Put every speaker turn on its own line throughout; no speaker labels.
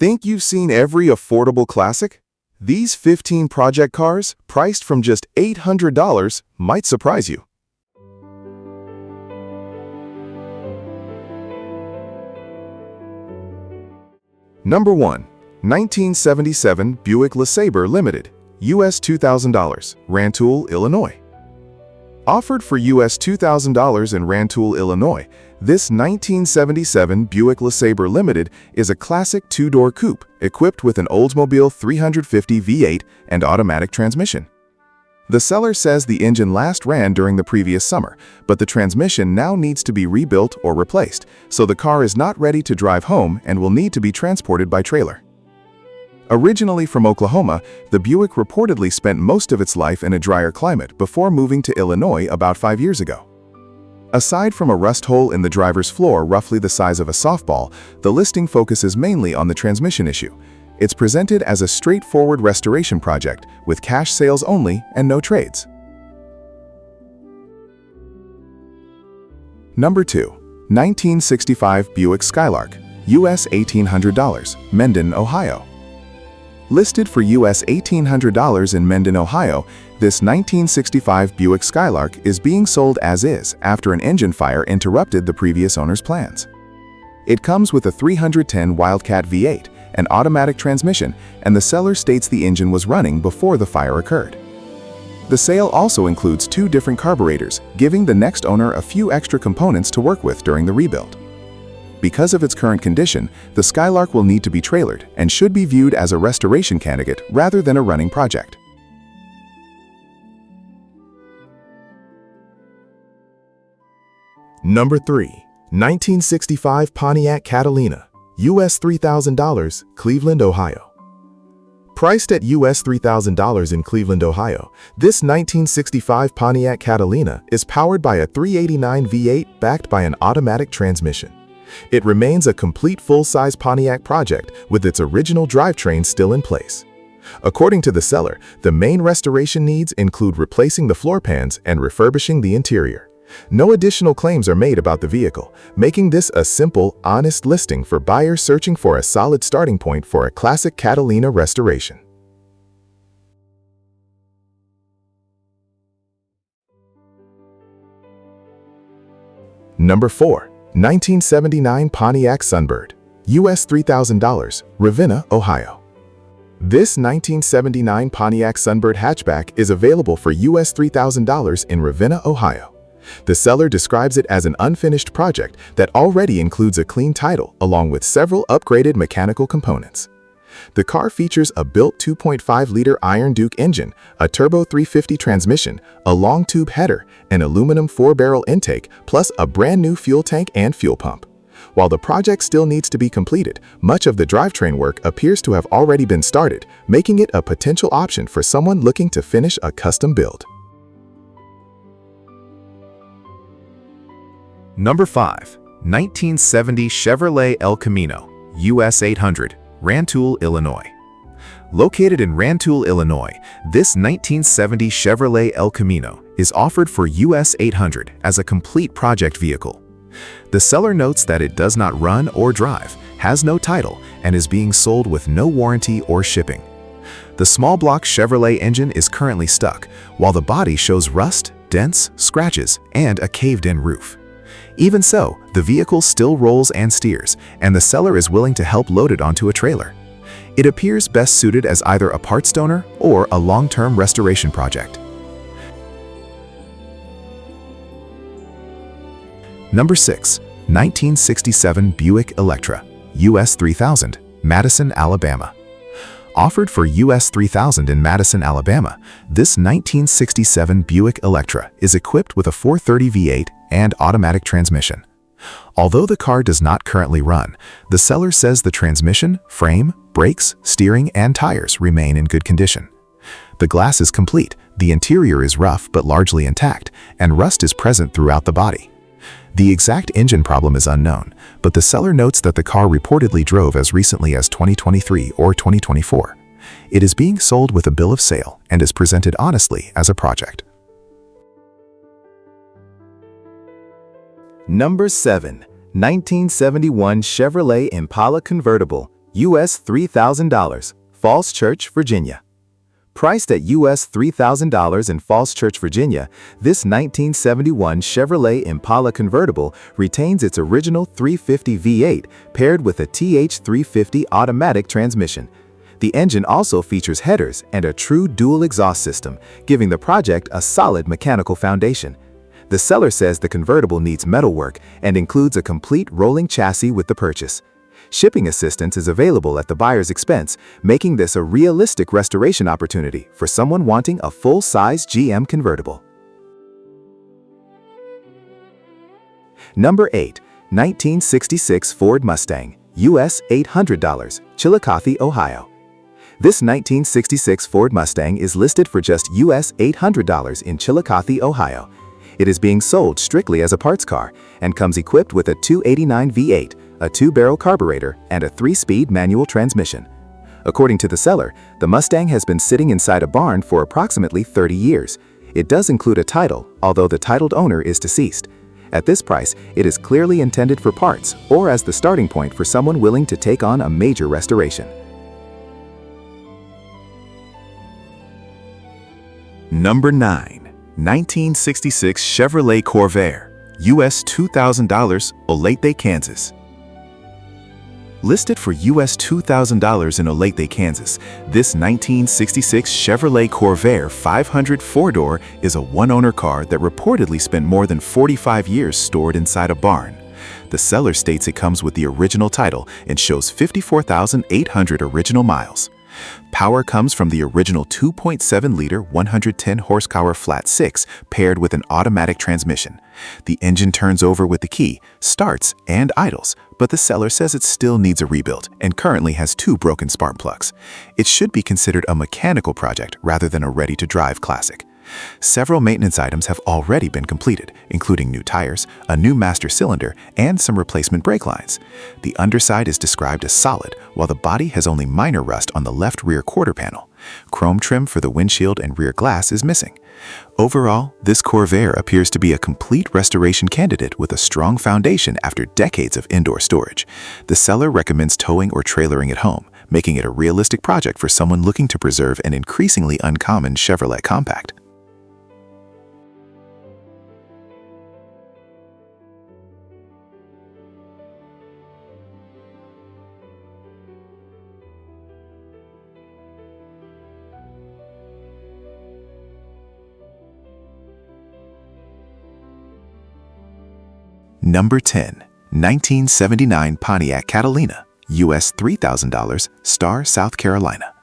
Think you've seen every affordable classic? These 15 project cars, priced from just $800, might surprise you. Number 1. 1977 Buick LeSabre Limited, US $2,000, Rantoul, Illinois. Offered for US $2,000 in Rantoul, Illinois, this 1977 Buick LeSabre Limited is a classic two-door coupe equipped with an Oldsmobile 350 V8 and automatic transmission. The seller says the engine last ran during the previous summer, but the transmission now needs to be rebuilt or replaced, so the car is not ready to drive home and will need to be transported by trailer. Originally from Oklahoma, the Buick reportedly spent most of its life in a drier climate before moving to Illinois about 5 years ago. Aside from a rust hole in the driver's floor roughly the size of a softball, the listing focuses mainly on the transmission issue. It's presented as a straightforward restoration project with cash sales only and no trades. Number 2. 1965 Buick Skylark, US $1,800, Mendon, Ohio. Listed for US $1,800 in Mendon, Ohio, this 1965 Buick Skylark is being sold as is after an engine fire interrupted the previous owner's plans. It comes with a 310 Wildcat V8, an automatic transmission, and the seller states the engine was running before the fire occurred. The sale also includes 2 different carburetors, giving the next owner a few extra components to work with during the rebuild. Because of its current condition, the Skylark will need to be trailered and should be viewed as a restoration candidate rather than a running project. Number 3. 1965 Pontiac Catalina, US $3,000, Cleveland, Ohio. Priced at US $3,000 in Cleveland, Ohio, this 1965 Pontiac Catalina is powered by a 389 V8 backed by an automatic transmission. It remains a complete full-size Pontiac project with its original drivetrain still in place. According to the seller, the main restoration needs include replacing the floor pans and refurbishing the interior. No additional claims are made about the vehicle, making this a simple, honest listing for buyers searching for a solid starting point for a classic Catalina restoration. Number 4. 1979 Pontiac Sunbird, US $3,000, Ravenna, Ohio. This 1979 Pontiac Sunbird hatchback is available for US $3,000 in Ravenna, Ohio. The seller describes it as an unfinished project that already includes a clean title along with several upgraded mechanical components. The car features a built 2.5-liter Iron Duke engine, a turbo 350 transmission, a long tube header, an aluminum 4-barrel intake, plus a brand new fuel tank and fuel pump. While the project still needs to be completed, much of the drivetrain work appears to have already been started, making it a potential option for someone looking to finish a custom build.
Number 5. 1970 Chevrolet El Camino, US $800, Rantoul, Illinois. Located in Rantoul, Illinois, this 1970 Chevrolet El Camino is offered for US $800 as a complete project vehicle. The seller notes that it does not run or drive, has no title, and is being sold with no warranty or shipping. The small block Chevrolet engine is currently stuck, while the body shows rust, dents, scratches, and a caved-in roof. Even so, the vehicle still rolls and steers, and the seller is willing to help load it onto a trailer. It appears best suited as either a parts donor or a long-term restoration project. Number 6. 1967 Buick Electra, US $3,000, Madison, Alabama. Offered for US $3,000 in Madison, Alabama, this 1967 Buick Electra is equipped with a 430 V8 and automatic transmission. Although the car does not currently run, the seller says the transmission, frame, brakes, steering, and tires remain in good condition. The glass is complete, the interior is rough but largely intact, and rust is present throughout the body. The exact engine problem is unknown, but the seller notes that the car reportedly drove as recently as 2023 or 2024. It is being sold with a bill of sale and is presented honestly as a project.
Number 7. 1971 Chevrolet Impala convertible,
US $3,000, Falls Church, Virginia. Priced at US $3,000 in Falls Church, Virginia, this 1971 Chevrolet Impala convertible retains its original 350 V8 paired with a TH350 automatic transmission. The engine also features headers and a true dual exhaust system, giving the project a solid mechanical foundation. The seller says the convertible needs metalwork and includes a complete rolling chassis with the purchase. Shipping assistance is available at the buyer's expense, making this a realistic restoration opportunity for someone wanting a full-size GM convertible. Number 8. 1966 Ford Mustang, US $800, Chillicothe, Ohio. This 1966 Ford Mustang is listed for just US $800 in Chillicothe, Ohio. It is being sold strictly as a parts car and comes equipped with a 289 V8, a 2-barrel carburetor, and a 3-speed manual transmission. According to the seller, the Mustang has been sitting inside a barn for approximately 30 years. It does include a title, although the titled owner is deceased. At this price, it is clearly intended for parts or as the starting point for someone willing to take on a major restoration.
Number 9. 1966 Chevrolet Corvair, US $2,000, Olathe, Kansas. Listed for US $2,000 in Olathe, Kansas, this 1966 Chevrolet Corvair 500 4-door is a one-owner car that reportedly spent more than 45 years stored inside a barn. The seller states it comes with the original title and shows 54,800 original miles. Power comes from the original 2.7-liter 110 horsepower flat 6 paired with an automatic transmission. The engine turns over with the key, starts, and idles, but the seller says it still needs a rebuild and currently has 2 broken spark plugs. It should be considered a mechanical project rather than a ready-to-drive classic. Several maintenance items have already been completed, including new tires, a new master cylinder, and some replacement brake lines. The underside is described as solid, while the body has only minor rust on the left rear quarter panel. Chrome trim for the windshield and rear glass is missing. Overall, this Corvair appears to be a complete restoration candidate with a strong foundation after decades of indoor storage. The seller recommends towing or trailering at home, making it a realistic project for someone looking to preserve an increasingly uncommon Chevrolet compact. Number 10. 1979 Pontiac Catalina, US $3,000, Star, South Carolina.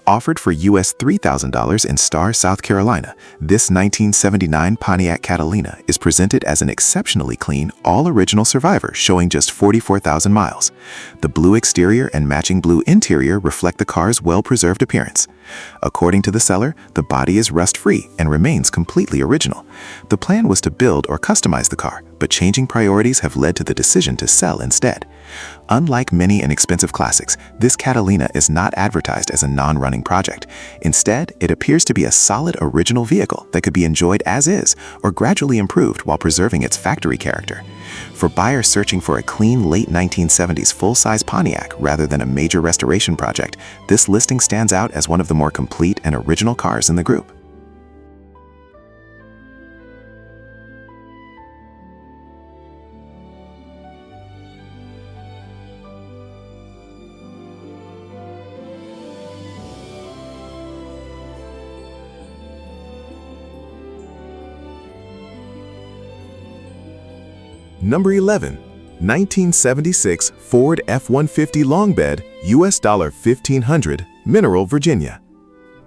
Offered for US $3,000 in Star, South Carolina, this 1979 Pontiac Catalina is presented as an exceptionally clean, all-original survivor showing just 44,000 miles. The blue exterior and matching blue interior reflect the car's well-preserved appearance. According to the seller, the body is rust-free and remains completely original. The plan was to build or customize the car, but changing priorities have led to the decision to sell instead. Unlike many inexpensive classics, this Catalina is not advertised as a non-running project. Instead, it appears to be a solid original vehicle that could be enjoyed as is or gradually improved while preserving its factory character. For buyers searching for a clean late 1970s full-size Pontiac rather than a major restoration project, this listing stands out as one of the more complete and original cars in the group. Number 11. 1976 Ford F-150 Long Bed, US $1,500, Mineral, Virginia.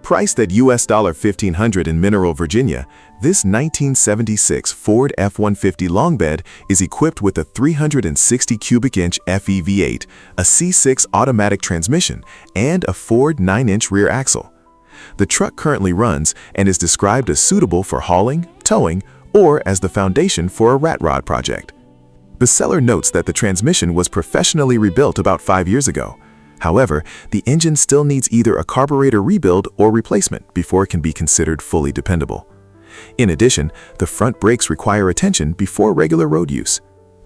Priced at US $1,500 in Mineral, Virginia, this 1976 Ford F-150 Long Bed is equipped with a 360 cubic inch FE V8, a C6 automatic transmission, and a Ford 9-inch rear axle. The truck currently runs and is described as suitable for hauling, towing, or as the foundation for a rat rod project. The seller notes that the transmission was professionally rebuilt about 5 years ago. However, the engine still needs either a carburetor rebuild or replacement before it can be considered fully dependable. In addition, the front brakes require attention before regular road use.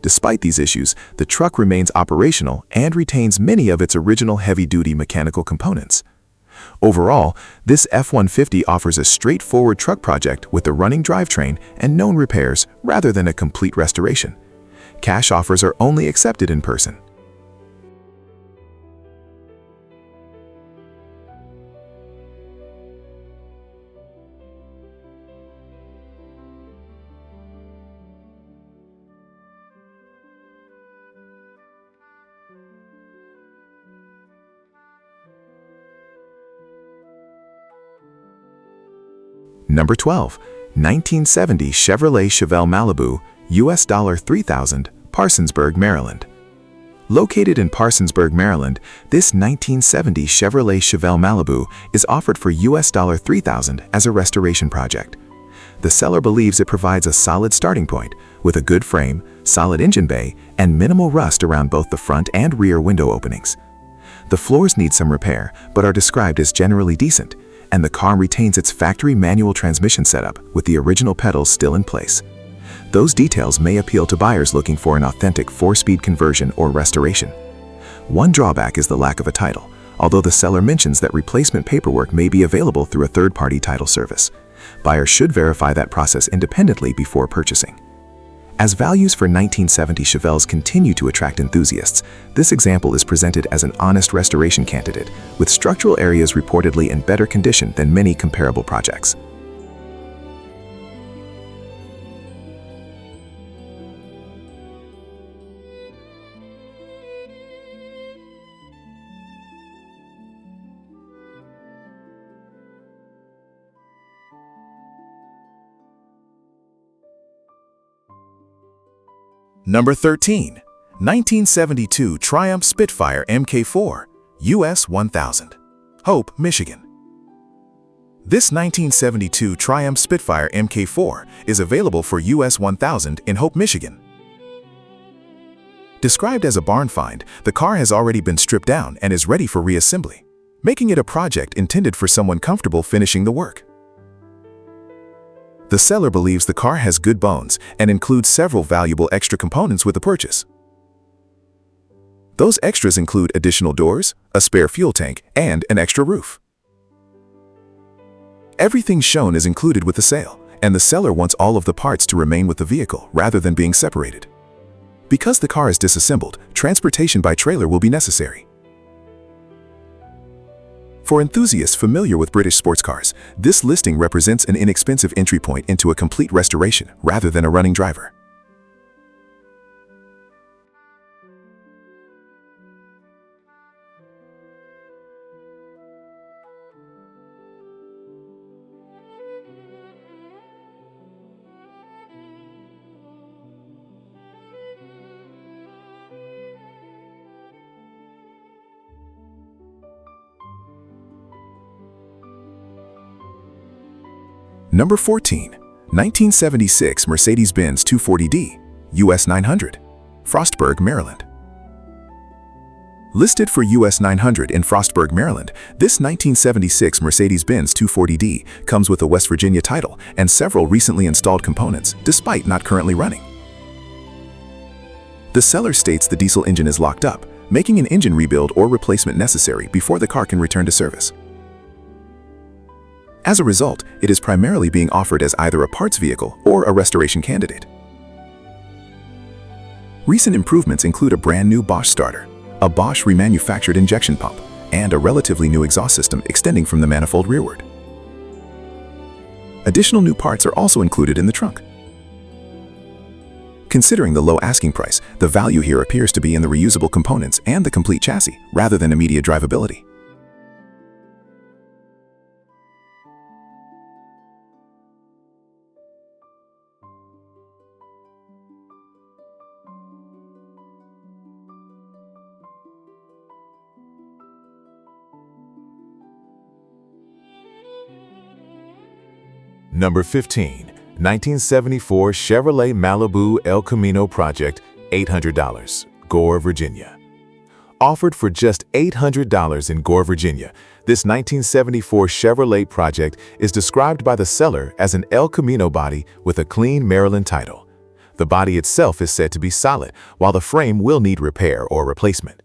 Despite these issues, the truck remains operational and retains many of its original heavy-duty mechanical components. Overall, this F-150 offers a straightforward truck project with a running drivetrain and known repairs rather than a complete restoration. Cash offers are only accepted in person. Number 12. 1970 Chevrolet Chevelle Malibu, US $3,000, Parsonsburg, Maryland. Located in Parsonsburg, Maryland, this 1970 Chevrolet Chevelle Malibu is offered for US $3,000 as a restoration project. The seller believes it provides a solid starting point, with a good frame, solid engine bay, and minimal rust around both the front and rear window openings. The floors need some repair, but are described as generally decent, and the car retains its factory manual transmission setup with the original pedals still in place. Those details may appeal to buyers looking for an authentic 4-speed conversion or restoration. One drawback is the lack of a title, although the seller mentions that replacement paperwork may be available through a third-party title service. Buyers should verify that process independently before purchasing. As values for 1970 Chevelles continue to attract enthusiasts, this example is presented as an honest restoration candidate, with structural areas reportedly in better condition than many comparable projects.
Number 13. 1972 Triumph Spitfire Mk4, US $1,000, Hope, Michigan. This 1972 Triumph Spitfire Mk4 is available for US $1,000 in Hope, Michigan. Described as a barn find, the car has already been stripped down and is ready for reassembly, making it a project intended for someone comfortable finishing the work. The seller believes the car has good bones and includes several valuable extra components with the purchase. Those extras include additional doors, a spare fuel tank, and an extra roof. Everything shown is included with the sale, and the seller wants all of the parts to remain with the vehicle rather than being separated. Because the car is disassembled, transportation by trailer will be necessary. For enthusiasts familiar with British sports cars, this listing represents an inexpensive entry point into a complete restoration rather than a running driver. Number 14. 1976 Mercedes-Benz 240d, US 900, Frostburg, Maryland. Listed for US 900 in Frostburg, Maryland, this 1976 Mercedes-Benz 240d comes with a West Virginia title and several recently installed components, despite not currently running. The seller states the diesel engine is locked up, making an engine rebuild or replacement necessary before the car can return to service. As a result, it is primarily being offered as either a parts vehicle or a restoration candidate. Recent improvements include a brand new Bosch starter, a Bosch remanufactured injection pump, and a relatively new exhaust system extending from the manifold rearward. Additional new parts are also included in the trunk. Considering the low asking price, the value here appears to be in the reusable components and the complete chassis, rather than immediate drivability.
Number 15. 1974 Chevrolet Malibu El Camino Project, $800, Gore, Virginia. Offered for just $800 in Gore, Virginia, this 1974 Chevrolet project is described by the seller as an El Camino body with a clean Maryland title. The body itself is said to be solid, while the frame will need repair or replacement.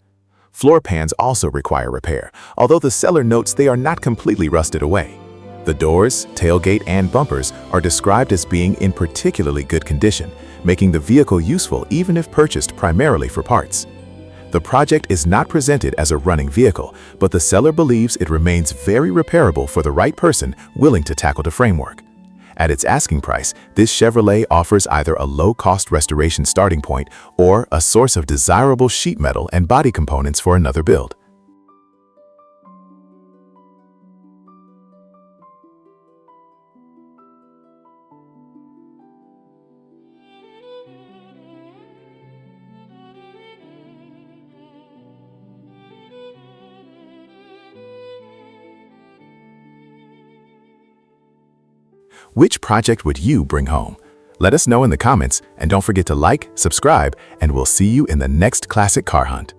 Floor pans also require repair, although the seller notes they are not completely rusted away. The doors, tailgate, and bumpers are described as being in particularly good condition, making the vehicle useful even if purchased primarily for parts. The project is not presented as a running vehicle, but the seller believes it remains very repairable for the right person willing to tackle the framework. At its asking price, this Chevrolet offers either a low-cost restoration starting point or a source of desirable sheet metal and body components for another build. Which project would you bring home? Let us know in the comments, and don't forget to like, subscribe, and we'll see you in the next classic car hunt.